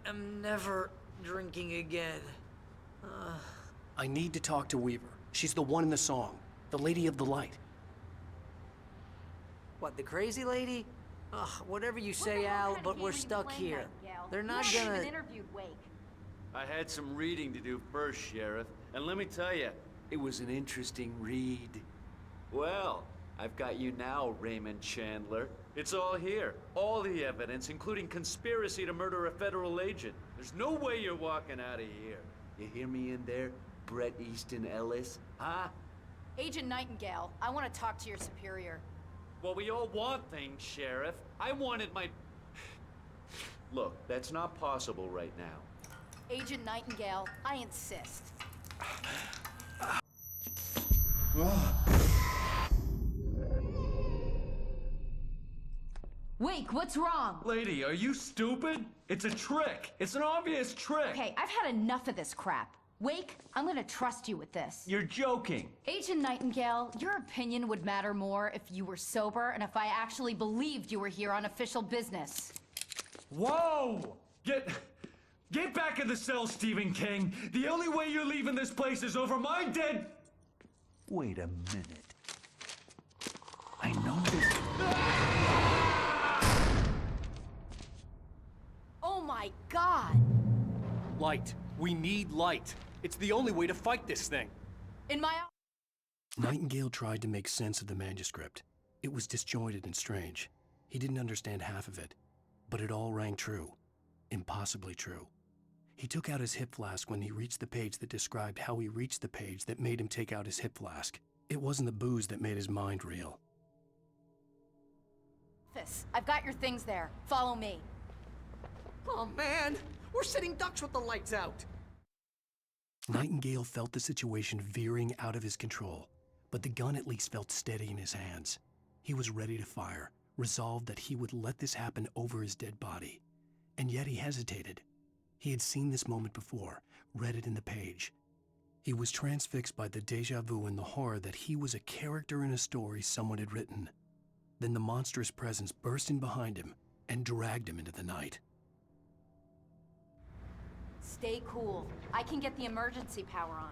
am never drinking again. I need to talk to Weaver. She's the one in the song. The Lady of the Light. What, the crazy lady? Ugh, whatever you say, Al, but we're stuck here. They're not gonna... interviewed Wake. I had some reading to do first, Sheriff. And let me tell you, it was an interesting read. Well, I've got you now, Raymond Chandler. It's all here. All the evidence, including conspiracy to murder a federal agent. There's no way you're walking out of here. You hear me in there, Bret Easton Ellis? Huh? Agent Nightingale, I want to talk to your superior. Well, we all want things, Sheriff. I wanted my... Look, that's not possible right now. Agent Nightingale, I insist. Wake, what's wrong? Lady, are you stupid? It's a trick. It's an obvious trick. Okay, I've had enough of this crap. Wake, I'm gonna trust you with this. You're joking. Agent Nightingale, your opinion would matter more if you were sober and if I actually believed you were here on official business. Whoa! Get back in the cell, Stephen King. The only way you're leaving this place is over my dead... Wait a minute. I know this. Oh my God! Light. We need light. It's the only way to fight this thing. In my... Nightingale tried to make sense of the manuscript. It was disjointed and strange. He didn't understand half of it, but it all rang true. Impossibly true. He took out his hip flask when he reached the page that described how he reached the page that made him take out his hip flask. It wasn't the booze that made his mind reel. I've got your things there. Follow me. Oh man, we're sitting ducks with the lights out. Nightingale felt the situation veering out of his control, but the gun at least felt steady in his hands. He was ready to fire, resolved that he would let this happen over his dead body. And yet he hesitated. He had seen this moment before, read it in the page. He was transfixed by the déjà vu and the horror that he was a character in a story someone had written. Then the monstrous presence burst in behind him and dragged him into the night. Stay cool. I can get the emergency power on.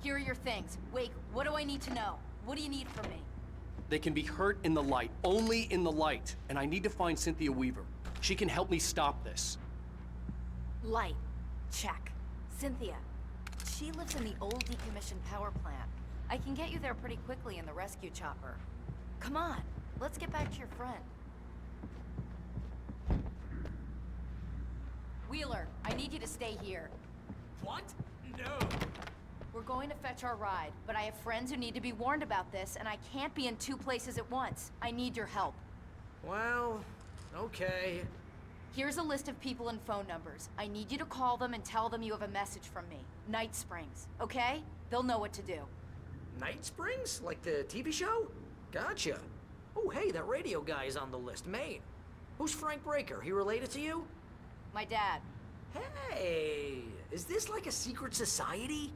Here are your things. Wake, what do I need to know? What do you need from me? They can be hurt in the light, only in the light, and I need to find Cynthia Weaver. She can help me stop this. Light. Check. Cynthia. She lives in the old decommissioned power plant. I can get you there pretty quickly in the rescue chopper. Come on, let's get back to your friend. Wheeler, I need you to stay here. What? No. We're going to fetch our ride, but I have friends who need to be warned about this, and I can't be in two places at once. I need your help. Well, okay. Here's a list of people and phone numbers. I need you to call them and tell them you have a message from me. Night Springs, okay? They'll know what to do. Night Springs? Like the TV show? Gotcha. Oh, hey, that radio guy is on the list, Maine. Who's Frank Breaker? He related to you? My dad. Hey, is this like a secret society?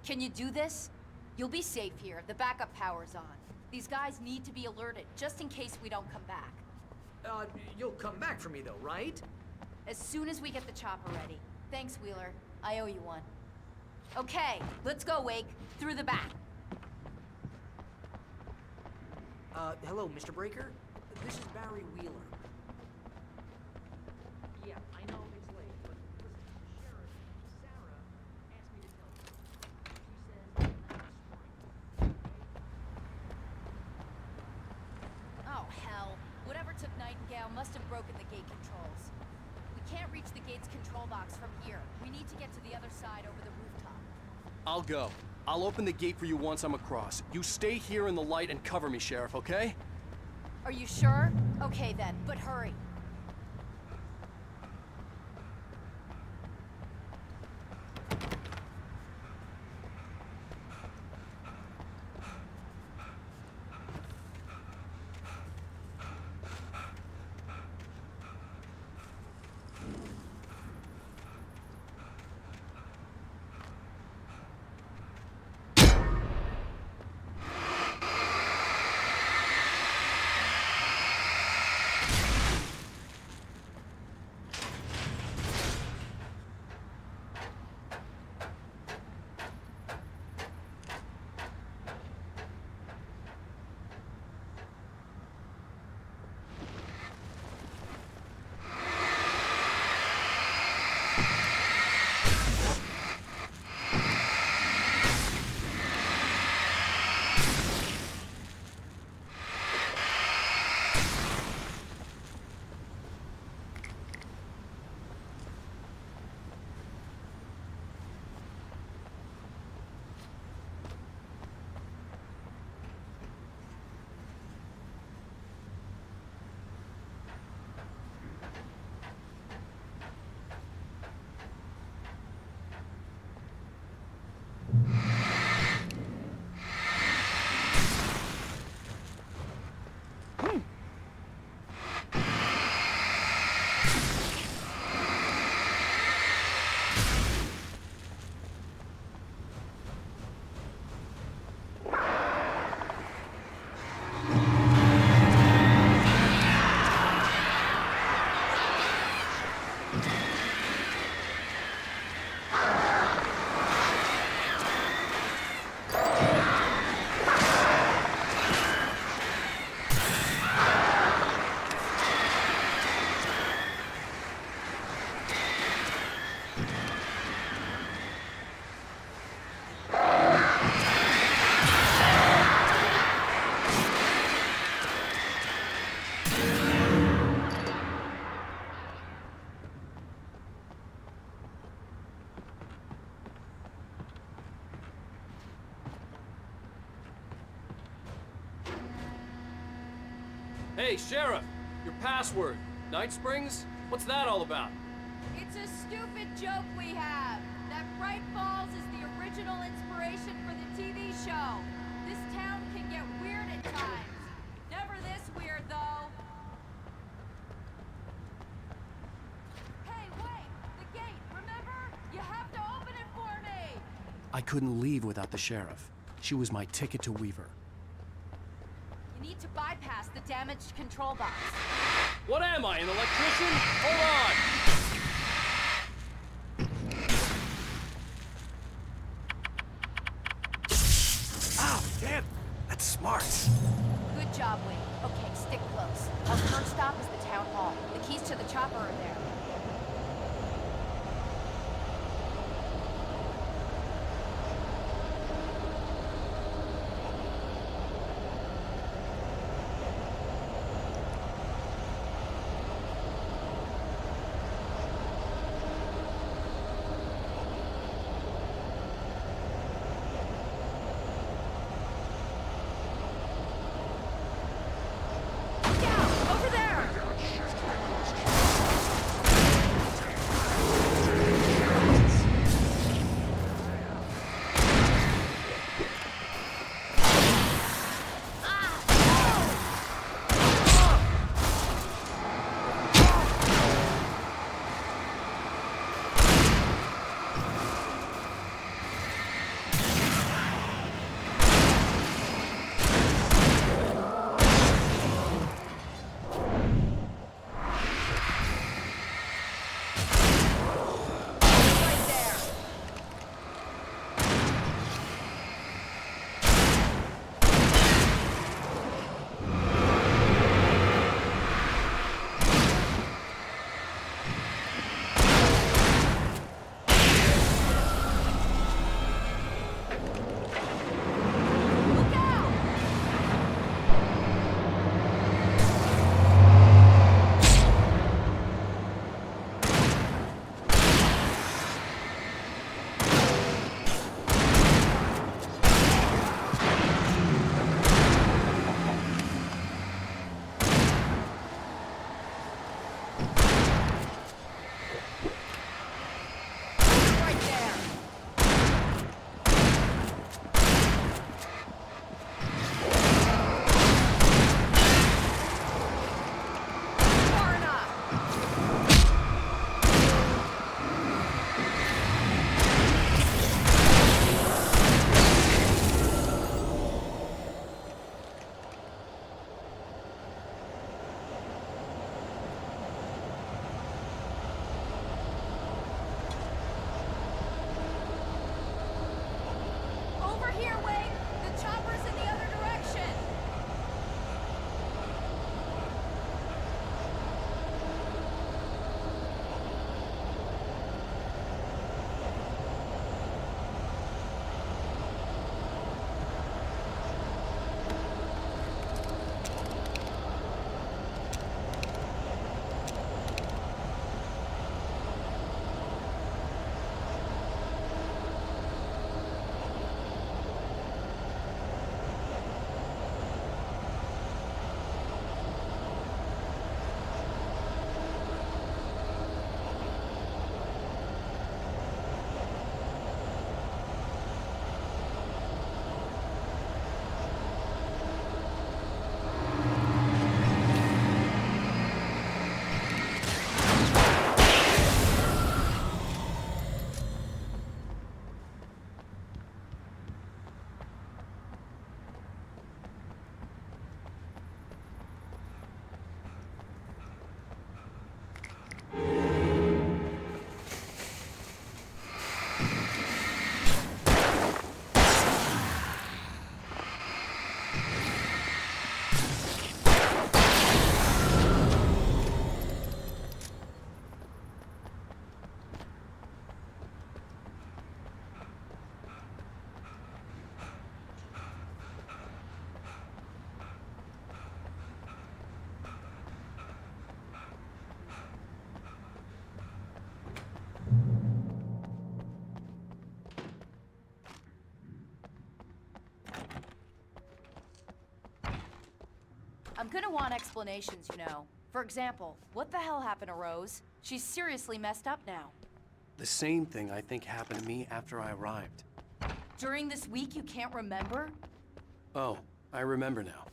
Can you do this? You'll be safe here. The backup power's on. These guys need to be alerted, just in case we don't come back. You'll come back for me though, right? As soon as we get the chopper ready. Thanks, Wheeler. I owe you one. Okay, let's go, Wake. Through the back. Hello, Mr. Breaker? This is Barry Wheeler. Yeah, I know it's late, but listen, Sheriff, Sarah asked me to tell you. She says Night Springs. Oh, hell. Whatever took Nightingale must have broken the gate controls. We can't reach the gate's control box from here. We need to get to the other side over the rooftop. I'll go. I'll open the gate for you once I'm across. You stay here in the light and cover me, Sheriff, okay? Are you sure? Okay then, but hurry. Hey, Sheriff! Your password. Night Springs? What's that all about? It's a stupid joke we have. That Bright Falls is the original inspiration for the TV show. This town can get weird at times. Never this weird, though. Hey, wait! The gate, remember? You have to open it for me! I couldn't leave without the Sheriff. She was my ticket to Weaver. You need to bypass the damaged control box. What am I, an electrician? Hold on! Ow, damn! That's smart. Good job, Wing. Okay, stick close. Our first stop is the town hall. The keys to the chopper are there. Look out! Over there! I'm gonna want explanations, you know. For example, what the hell happened to Rose? She's seriously messed up now. The same thing I think happened to me after I arrived. During this week you can't remember? Oh, I remember now.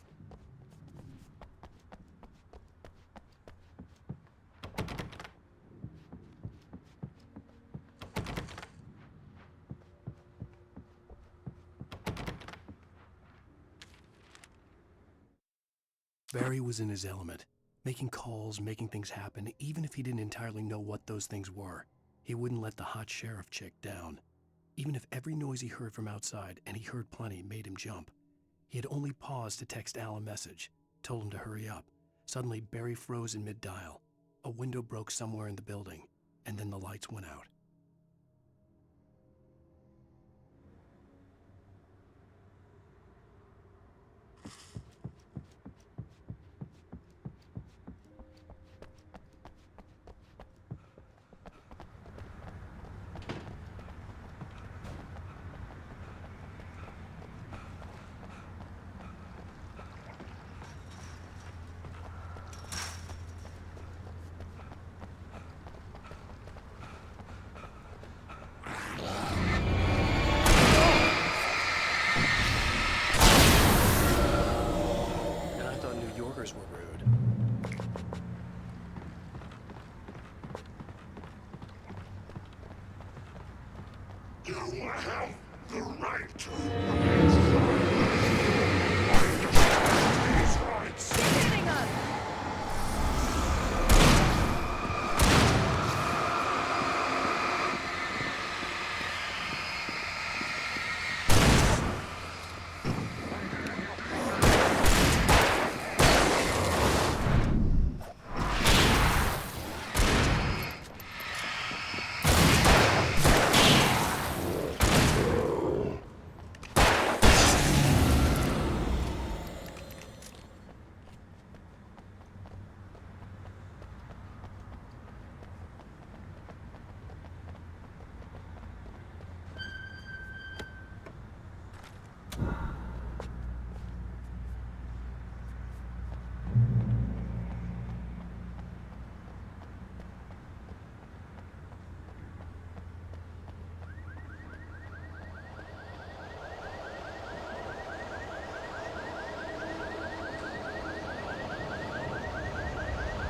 Barry was in his element, making calls, making things happen, even if he didn't entirely know what those things were. He wouldn't let the hot sheriff chick down. Even if every noise he heard from outside, and he heard plenty, made him jump. He had only paused to text Al a message, told him to hurry up. Suddenly, Barry froze in mid-dial. A window broke somewhere in the building, and then the lights went out. And I thought New Yorkers were rude. You have the right. These rights. Hitting us!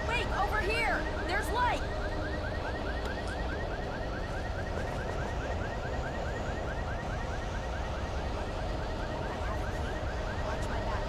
Wait, over here! There's light! Watch my back.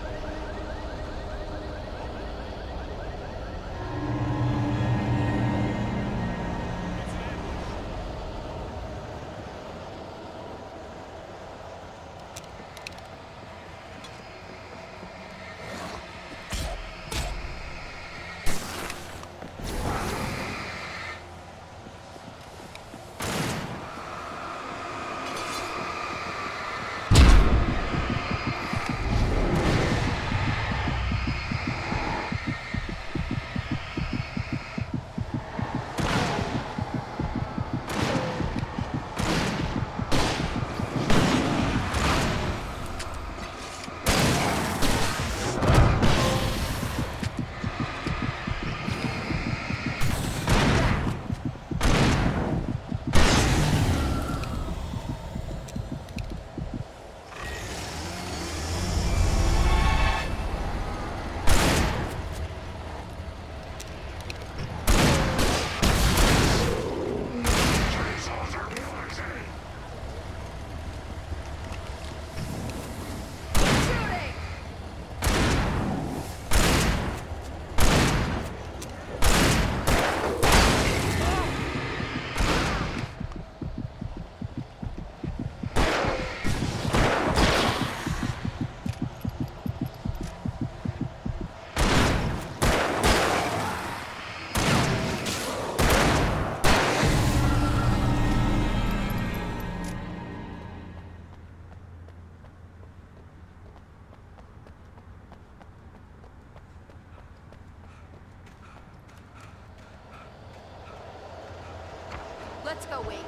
Let's go, Wade.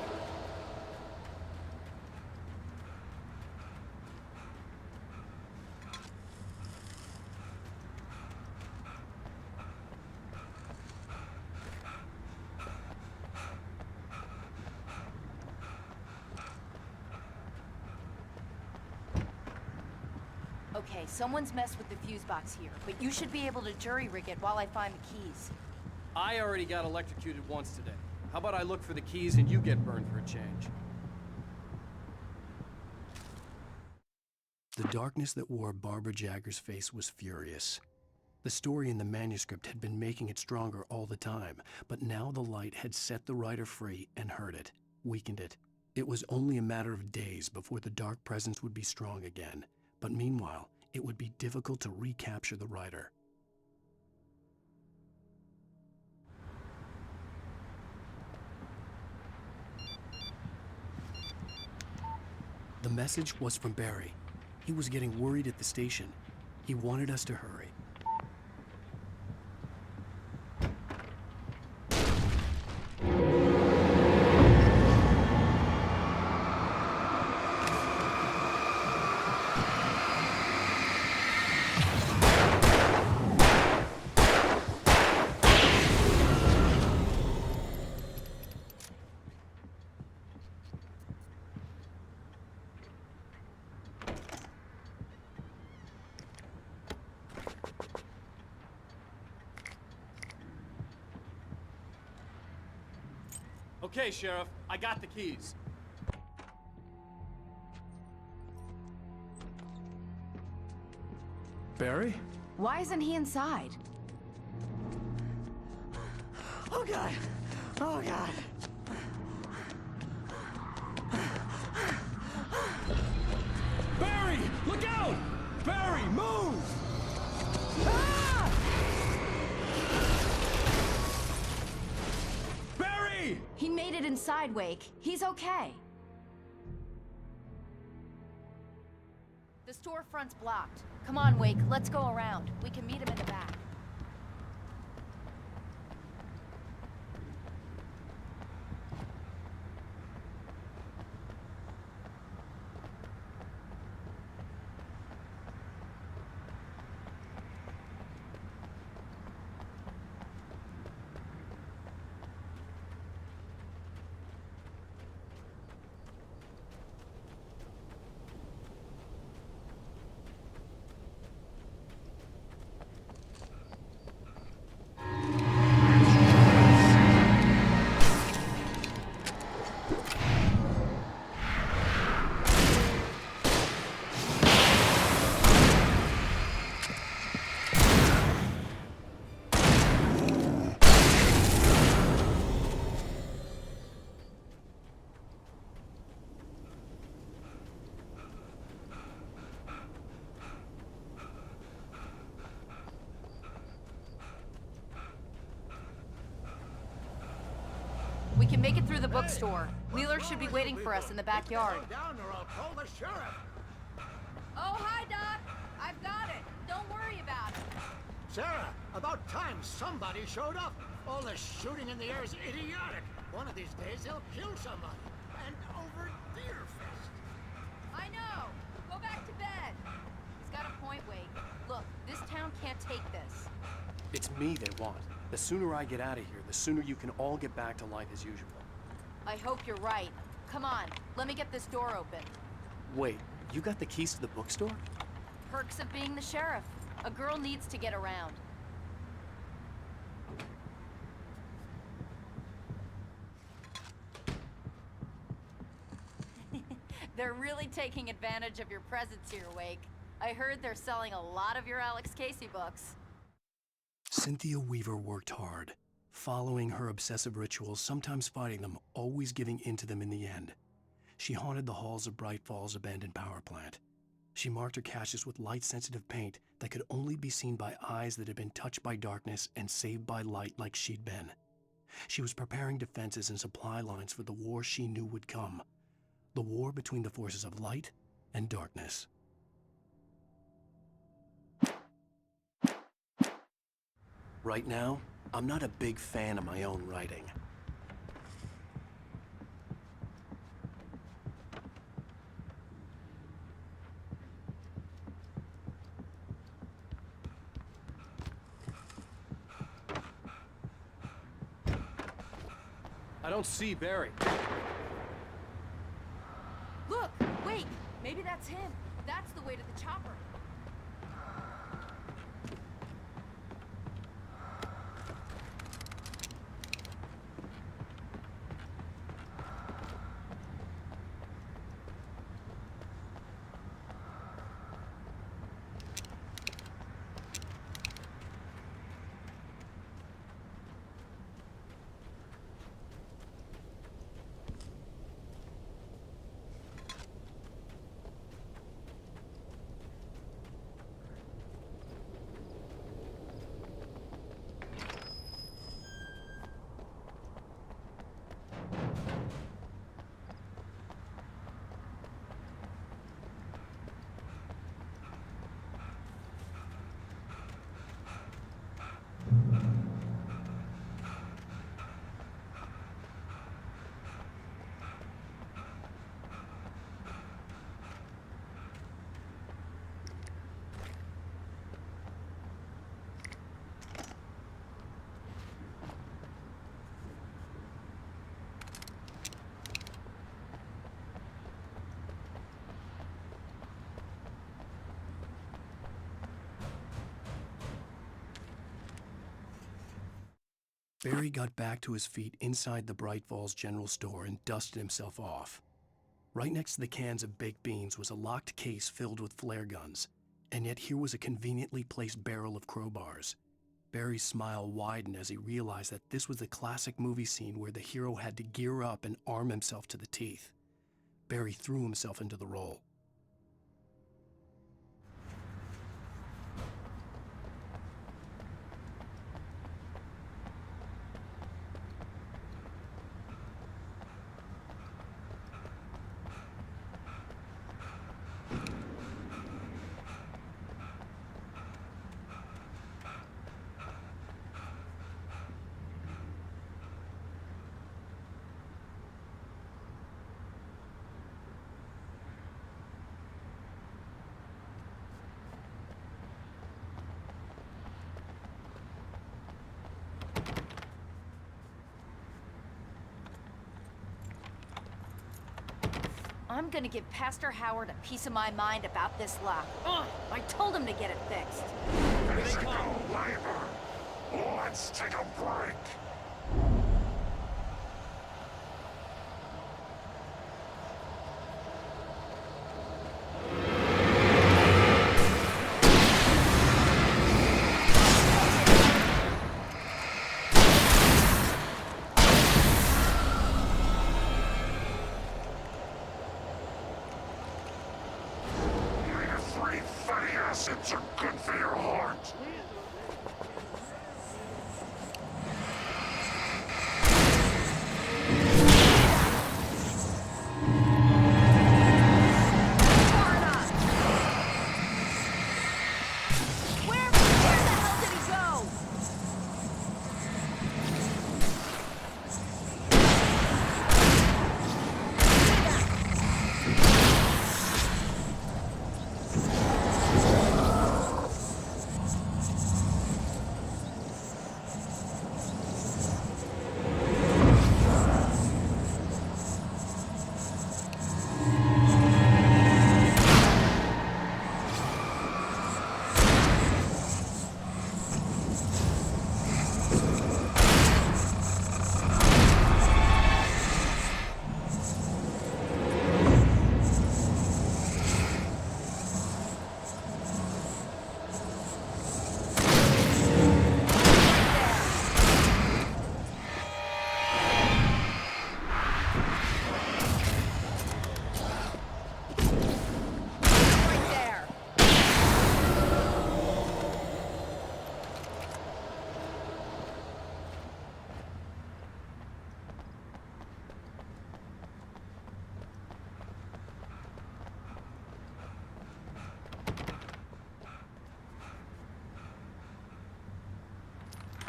Okay, someone's messed with the fuse box here, but you should be able to jury-rig it while I find the keys. I already got electrocuted once today. How about I look for the keys and you get burned for a change? The darkness that wore Barbara Jagger's face was furious. The story in the manuscript had been making it stronger all the time, but now the light had set the writer free and hurt it, weakened it. It was only a matter of days before the dark presence would be strong again, but meanwhile, it would be difficult to recapture the writer. The message was from Barry. He was getting worried at the station. He wanted us to hurry. Okay, Sheriff, I got the keys. Barry? Why isn't he inside? Oh, God. Oh, God. Barry! Look out! Barry, move! Barry! He made it inside, Wake. He's okay. The storefront's blocked. Come on, Wake, let's go around. We can meet him in the back. We can make it through the bookstore. Wheeler should be waiting for us in the backyard. Down or I'll call the sheriff. Oh, hi, Doc. I've got it. Don't worry about it. Sarah, about time somebody showed up. All this shooting in the air is idiotic. One of these days they'll kill somebody. And over Deerfest. I know. Go back to bed. He's got a point, Wade. Look, this town can't take this. It's me they want. The sooner I get out of here, the sooner you can all get back to life as usual. I hope you're right. Come on, let me get this door open. Wait, you got the keys to the bookstore? Perks of being the sheriff. A girl needs to get around. They're really taking advantage of your presence here, Wake. I heard they're selling a lot of your Alex Casey books. Cynthia Weaver worked hard, following her obsessive rituals, sometimes fighting them, always giving in to them in the end. She haunted the halls of Bright Falls' abandoned power plant. She marked her caches with light-sensitive paint that could only be seen by eyes that had been touched by darkness and saved by light like she'd been. She was preparing defenses and supply lines for the war she knew would come. The war between the forces of light and darkness. Right now, I'm not a big fan of my own writing. I don't see Barry. Look, wait, maybe that's him. That's the way to the chopper. Barry got back to his feet inside the Bright Falls General Store and dusted himself off. Right next to the cans of baked beans was a locked case filled with flare guns, and yet here was a conveniently placed barrel of crowbars. Barry's smile widened as he realized that this was the classic movie scene where the hero had to gear up and arm himself to the teeth. Barry threw himself into the role. I'm gonna give Pastor Howard a piece of my mind about this lock. Ugh, I told him to get it fixed. Physical labor. Let's take a break. Acids are good for your heart. Where the hell did he go?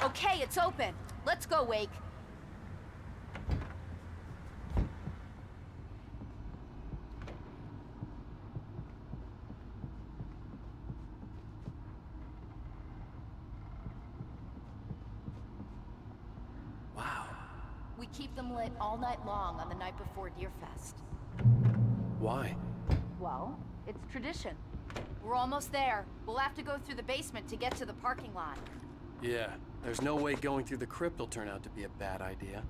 Okay, it's open. Let's go, Wake. Wow. We keep them lit all night long on the night before Deerfest. Why? Well, it's tradition. We're almost there. We'll have to go through the basement to get to the parking lot. Yeah, there's no way going through the crypt will turn out to be a bad idea.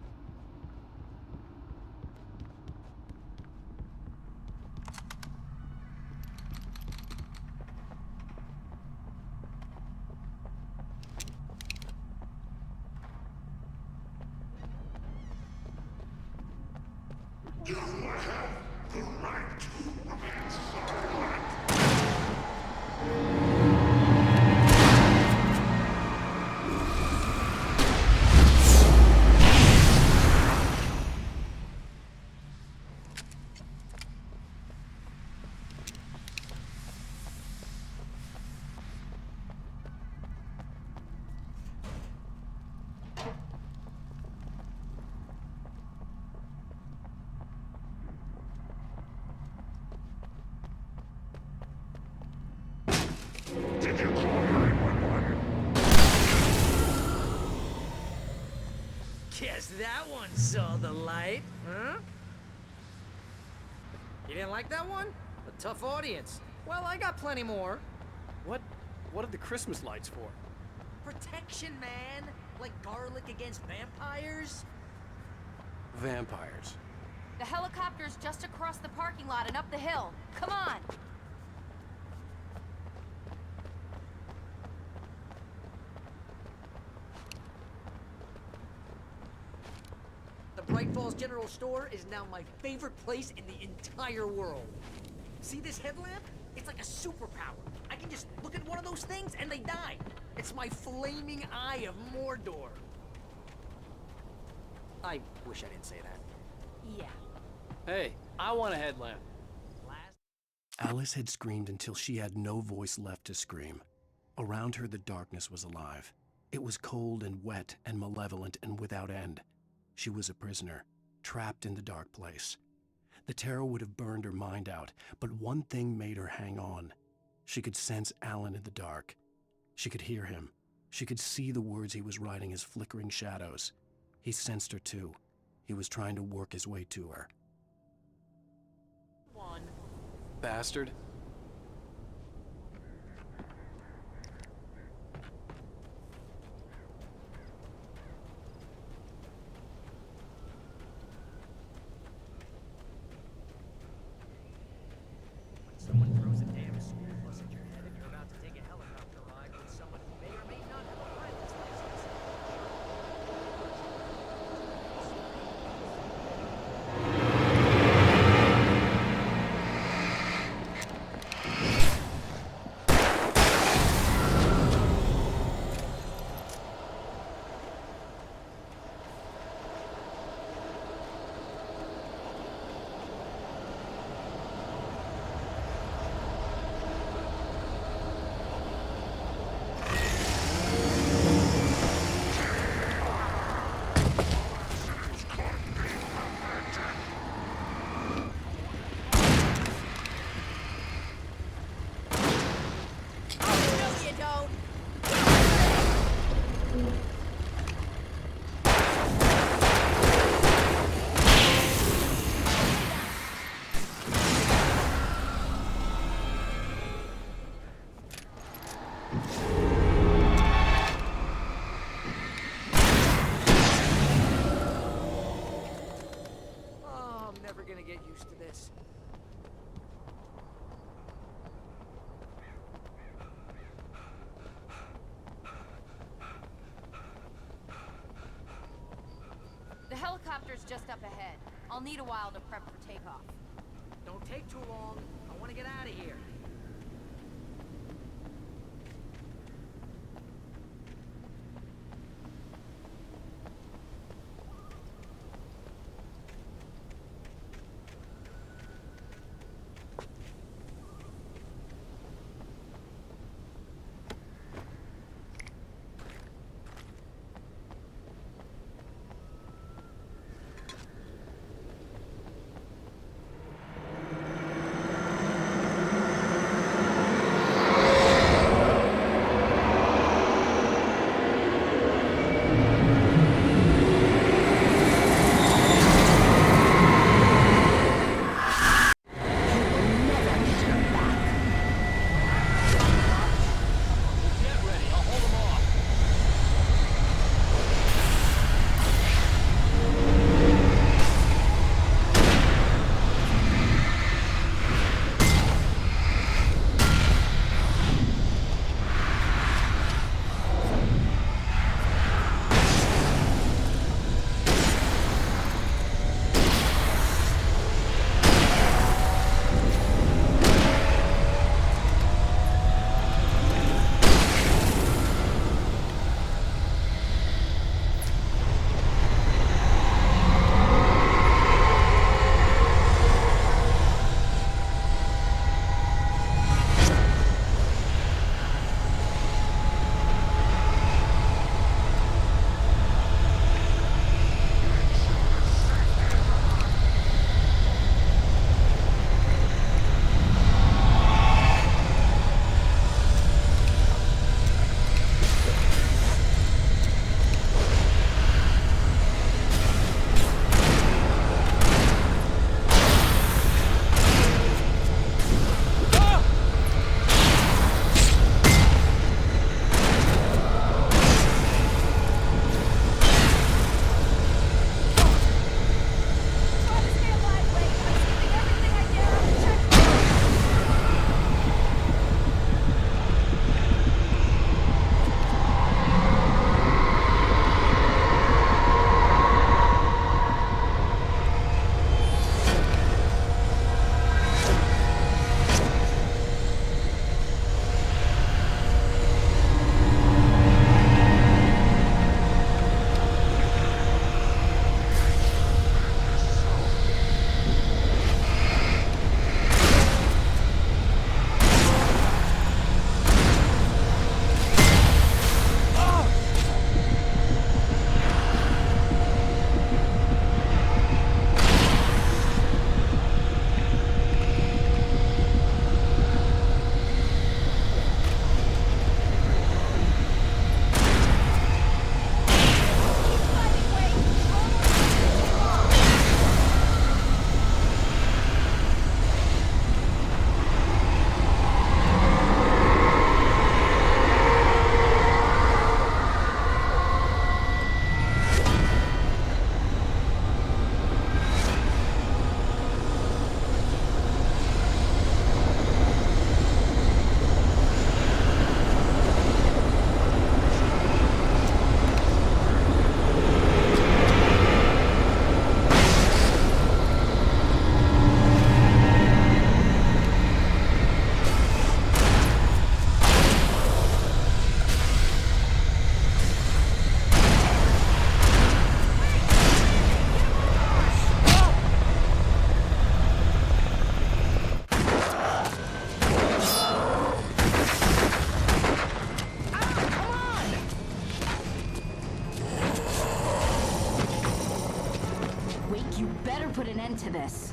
You have the right to remain silent. Did you call 911? Guess that one saw the light, huh? You didn't like that one? A tough audience. Well, I got plenty more. What are the Christmas lights for? Protection, man. Like garlic against vampires? Vampires. The helicopter's just across the parking lot and up the hill. Come on! The Bright Falls General Store is now my favorite place in the entire world. See this headlamp? It's like a superpower. I can just look at one of those things and they die. It's my flaming eye of Mordor. I wish I didn't say that. Yeah. Hey, I want a headlamp. Alice had screamed until she had no voice left to scream. Around her, the darkness was alive. It was cold and wet and malevolent and without end. She was a prisoner, trapped in the dark place. The terror would have burned her mind out, but one thing made her hang on. She could sense Alan in the dark. She could hear him. She could see the words he was writing as flickering shadows. He sensed her too. He was trying to work his way to her. One. Bastard. Someone throws a damn school bus at your head and you're about to take a helicopter ride with someone who may or may not have a pilot's license. Oh, I'm never gonna get used to this. The helicopter's just up ahead. I'll need a while to prep for takeoff. Don't take too long. I want to get out of here.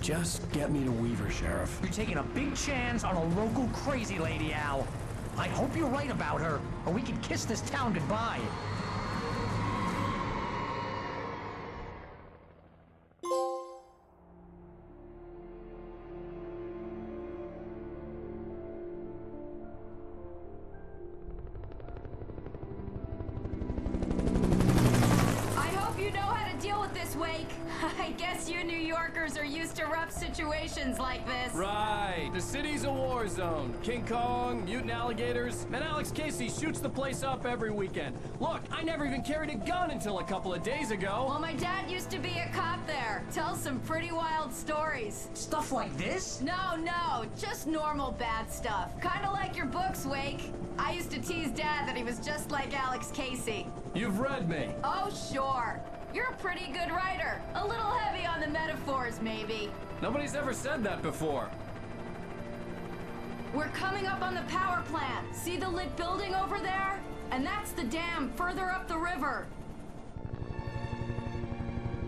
Just get me to Weaver, Sheriff. You're taking a big chance on a local crazy lady, Al. I hope you're right about her, or we can kiss this town goodbye. I guess you New Yorkers are used to rough situations like this. Right. The city's a war zone. King Kong, mutant alligators, and Alex Casey shoots the place up every weekend. Look, I never even carried a gun until a couple of days ago. Well, my dad used to be a cop there. Tells some pretty wild stories. Stuff like this? No, just normal bad stuff. Kinda like your books, Wake. I used to tease Dad that he was just like Alex Casey. You've read me. Oh, sure. You're a pretty good writer. A little heavy on the metaphors, maybe. Nobody's ever said that before. We're coming up on the power plant. See the lit building over there? And that's the dam further up the river.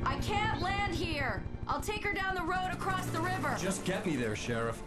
I can't land here. I'll take her down the road across the river. Just get me there, Sheriff.